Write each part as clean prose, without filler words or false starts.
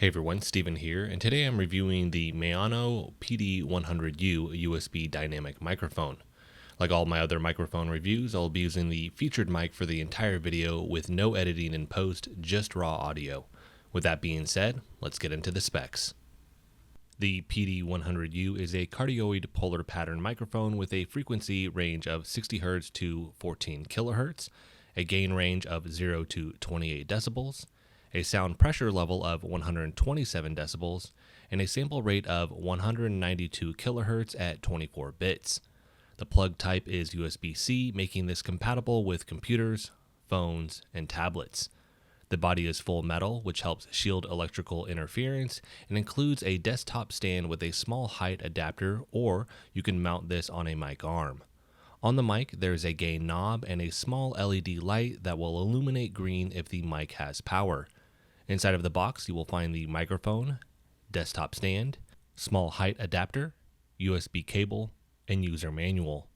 Hey everyone, Steven here, and today I'm reviewing the Maono PD100U USB dynamic microphone. Like all my other microphone reviews, I'll be using the featured mic for the entire video with no editing in post, just raw audio. With that being said, let's get into the specs. The PD100U is a cardioid polar pattern microphone with a frequency range of 60 Hz to 14 kHz, a gain range of 0 to 28 decibels, a sound pressure level of 127 decibels, and a sample rate of 192 kHz at 24 bits. The plug type is USB-C, making this compatible with computers, phones, and tablets. The body is full metal, which helps shield electrical interference, and includes a desktop stand with a small height adapter, or you can mount this on a mic arm. On the mic, there is a gain knob and a small LED light that will illuminate green if the mic has power. Inside of the box, you will find the microphone, desktop stand, small height adapter, USB cable, and user manual.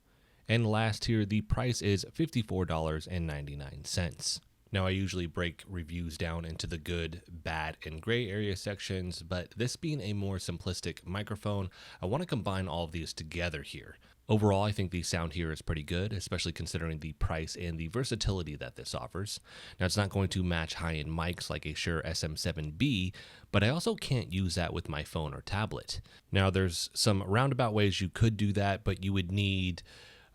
And last here, the price is $54.99. Now, I usually break reviews down into the good, bad, and gray area sections, but this being a more simplistic microphone, I want to combine all of these together here. Overall, I think the sound here is pretty good, especially considering the price and the versatility that this offers. Now, it's not going to match high-end mics like a Shure SM7B, but I also can't use that with my phone or tablet. Now, there's some roundabout ways you could do that, but you would need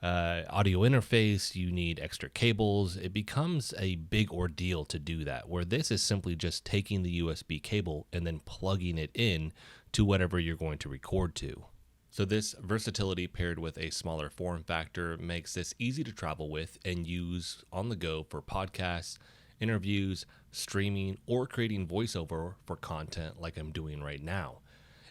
audio interface, you need extra cables. It becomes a big ordeal to do that, where this is simply just taking the USB cable and then plugging it in to whatever you're going to record to. So this versatility paired with a smaller form factor makes this easy to travel with and use on the go for podcasts, interviews, streaming, or creating voiceover for content like I'm doing right now.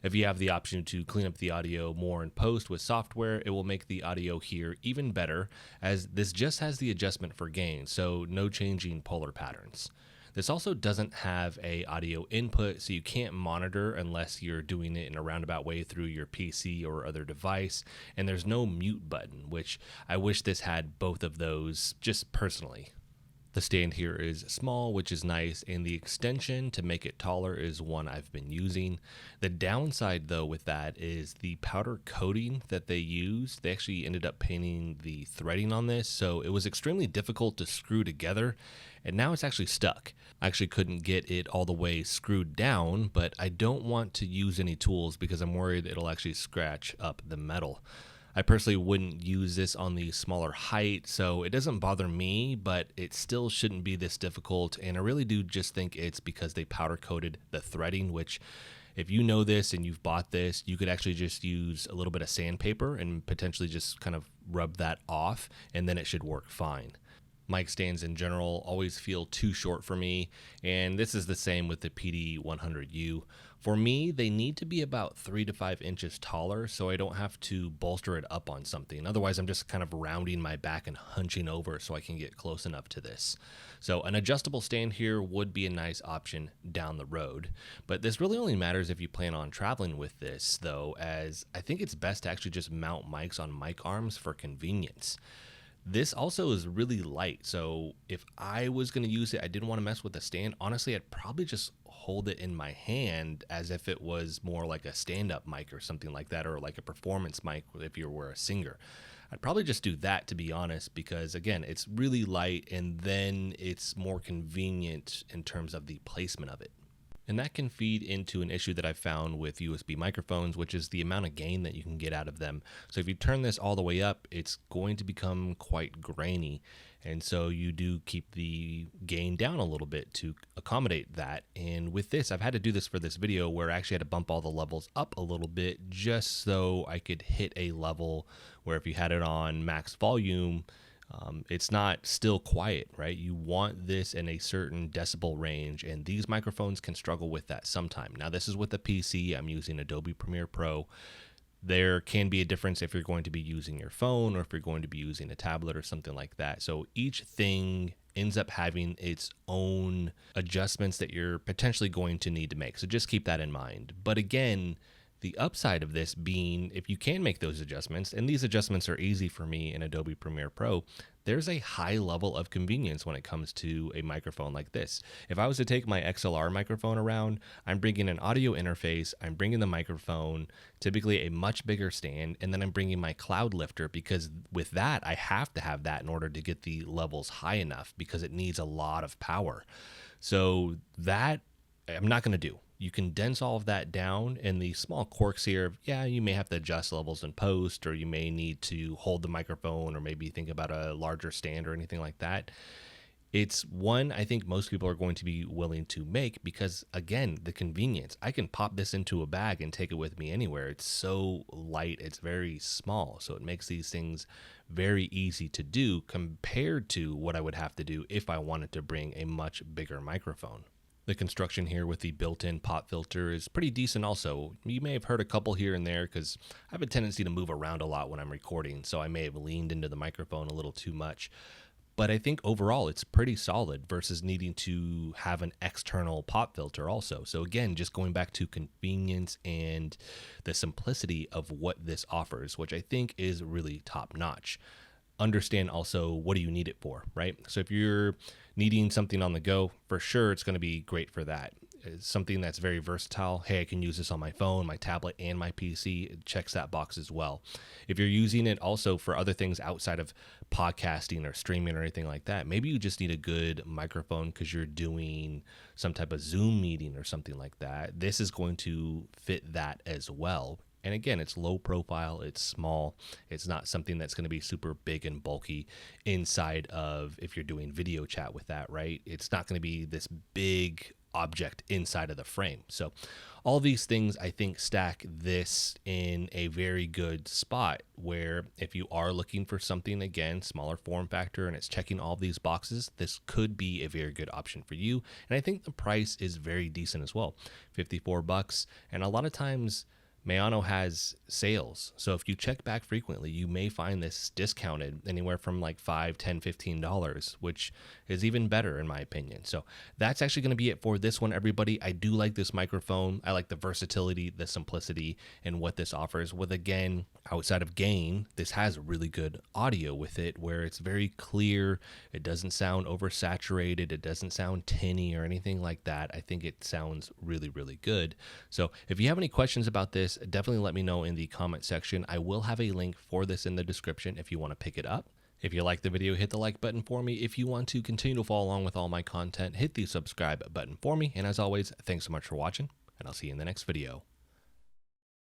If you have the option to clean up the audio more in post with software, it will make the audio here even better, as this just has the adjustment for gain, so no changing polar patterns. This also doesn't have a audio input, so you can't monitor unless you're doing it in a roundabout way through your PC or other device, and there's no mute button, which I wish this had both of those just personally. The stand here is small, which is nice, and the extension to make it taller is one I've been using. The downside, though, with that is the powder coating that they used. They actually ended up painting the threading on this, so it was extremely difficult to screw together, and now it's actually stuck. I actually couldn't get it all the way screwed down, but I don't want to use any tools because I'm worried it'll actually scratch up the metal. I personally wouldn't use this on the smaller height, so it doesn't bother me, but it still shouldn't be this difficult, and I really do just think it's because they powder coated the threading, which if you know this and you've bought this, you could actually just use a little bit of sandpaper and potentially just kind of rub that off, and then it should work fine. Mic stands in general always feel too short for me, and this is the same with the PD100U. For me, they need to be about 3 to 5 inches taller so I don't have to bolster it up on something. Otherwise, I'm just kind of rounding my back and hunching over so I can get close enough to this. So an adjustable stand here would be a nice option down the road, but this really only matters if you plan on traveling with this, though, as I think it's best to actually just mount mics on mic arms for convenience. This also is really light, so if I was going to use it, I didn't want to mess with the stand. Honestly, I'd probably just hold it in my hand as if it was more like a stand-up mic or something like that, or like a performance mic if you were a singer. I'd probably just do that, to be honest, because again, it's really light and then it's more convenient in terms of the placement of it. And that can feed into an issue that I've found with USB microphones, which is the amount of gain that you can get out of them. So if you turn this all the way up, it's going to become quite grainy. And so you do keep the gain down a little bit to accommodate that. And with this, I've had to do this for this video where I actually had to bump all the levels up a little bit just so I could hit a level where if you had it on max volume, it's not still quiet, right? You want this in a certain decibel range, and these microphones can struggle with that sometime. Now, this is with a PC. I'm using Adobe Premiere Pro. There can be a difference if you're going to be using your phone or if you're going to be using a tablet or something like that. So each thing ends up having its own adjustments that you're potentially going to need to make. So just keep that in mind. But again, the upside of this being, if you can make those adjustments, and these adjustments are easy for me in Adobe Premiere Pro, there's a high level of convenience when it comes to a microphone like this. If I was to take my XLR microphone around, I'm bringing an audio interface, I'm bringing the microphone, typically a much bigger stand, and then I'm bringing my cloud lifter, because with that, I have to have that in order to get the levels high enough, because it needs a lot of power. So that I'm not going to do. You condense all of that down, and the small quirks here, yeah, you may have to adjust levels in post, or you may need to hold the microphone, or maybe think about a larger stand or anything like that. It's one I think most people are going to be willing to make because, again, the convenience. I can pop this into a bag and take it with me anywhere. It's so light, it's very small, so it makes these things very easy to do compared to what I would have to do if I wanted to bring a much bigger microphone. The construction here with the built-in pop filter is pretty decent also. You may have heard a couple here and there because I have a tendency to move around a lot when I'm recording, so I may have leaned into the microphone a little too much. But I think overall it's pretty solid versus needing to have an external pop filter also. So again, just going back to convenience and the simplicity of what this offers, which I think is really top notch. Understand also, what do you need it for, right? So if you're needing something on the go, for sure it's going to be great for that. It's something that's very versatile. Hey, I can use this on my phone, my tablet, and my PC. It checks that box as well. If you're using it also for other things outside of podcasting or streaming or anything like that, maybe you just need a good microphone because you're doing some type of Zoom meeting or something like that. This is going to fit that as well. And again, it's low profile, it's small, it's not something that's going to be super big and bulky inside of, if you're doing video chat with that, right? It's not going to be this big object inside of the frame. So all these things, I think, stack this in a very good spot where if you are looking for something, again, smaller form factor, and it's checking all these boxes, this could be a very good option for you. And I think the price is very decent as well, $54. And a lot of times Maono has sales. So if you check back frequently, you may find this discounted anywhere from like $5, $10, $15, which is even better in my opinion. So that's actually going to be it for this one, everybody. I do like this microphone. I like the versatility, the simplicity, and what this offers with, again, outside of gain, this has really good audio with it where it's very clear. It doesn't sound oversaturated. It doesn't sound tinny or anything like that. I think it sounds really, really good. So if you have any questions about this, definitely let me know in the comment section. I will have a link for this in the description if you want to pick it up. If you like the video, hit the like button for me. If you want to continue to follow along with all my content, hit the subscribe button for me. And as always, thanks so much for watching, and I'll see you in the next video.